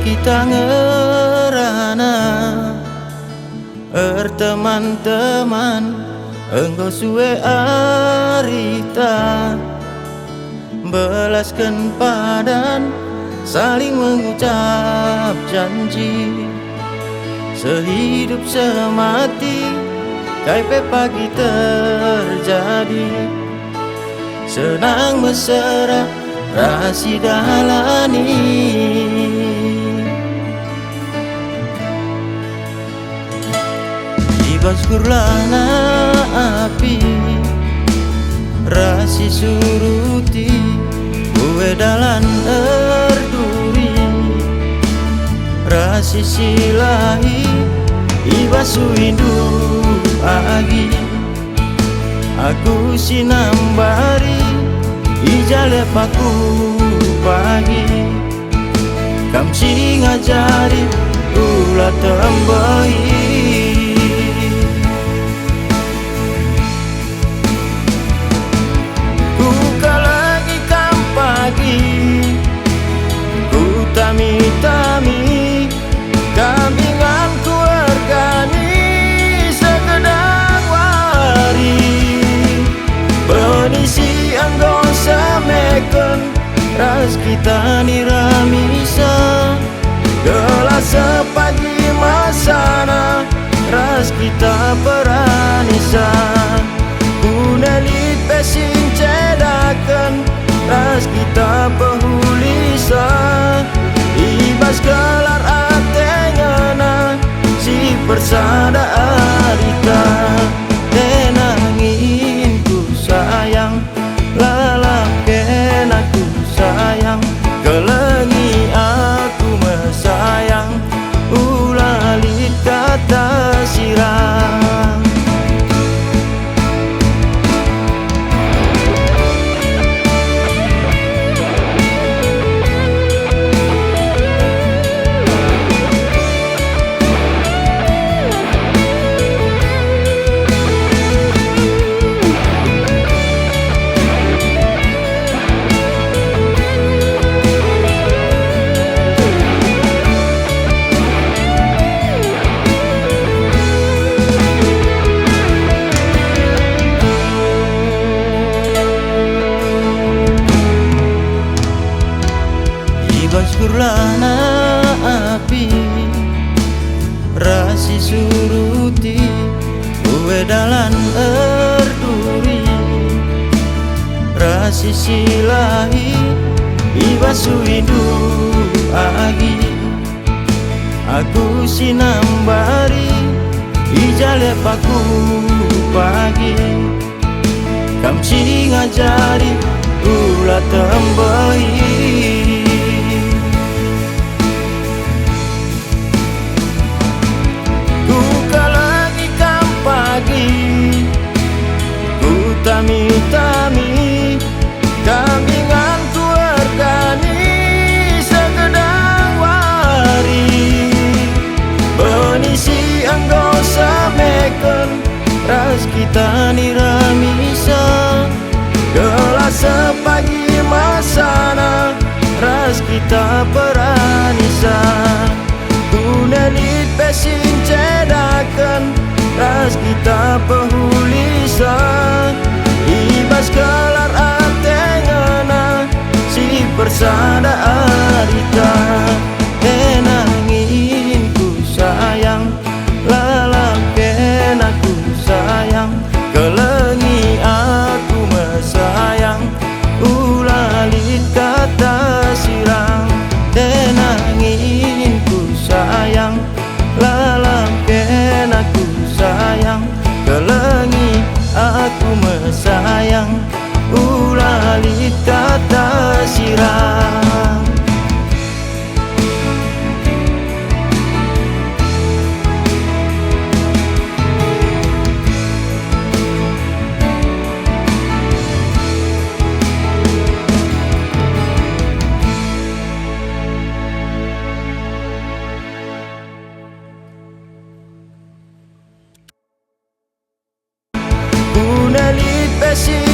kita ngerana teman-teman engkau suwe arita belaskan padan saling mengucap janji sehidup semati kaipe pagi terjadi senang mesra rasi dalani baskurlana api rasi suruti gue dalan erduri rasi silahi ibasu hidup agi aku sinambari ijale paku pagi kam si ngajari ulah tambahi tami-tami kambingan keluargani sekedang wari penisi anggon sameken ras kita niramisa gelas sepagi masana ras kita peranisa kunelit pesing cedaken ras kita pehulisa ibas kelar atengana si persada arita tenangin ku sayang lalaken aku sayang kelengi aku mesayang ulalit kata sirang baskurlana api rasi suruti gue dalan erduri rasi silahi ibasu hidup agi aku sinambari ijale paku pagi kam si ngajari ulah tambahi tami-tami kambingan keluargani sekedang wari penisi anggo sameken ras kita niramisa gelas sepagi masana ras kita peranisa kunelit pesing cedaken ras kita pehulisa ibas kelar atengana si persada arita tenangin ku sayang lalaken aku sayang kelengi aku mesayang ulalit kata sirang tenangin ku sayang lalaken aku sayang kelengi aku mesayang ulalit kata sirang kunelit pesing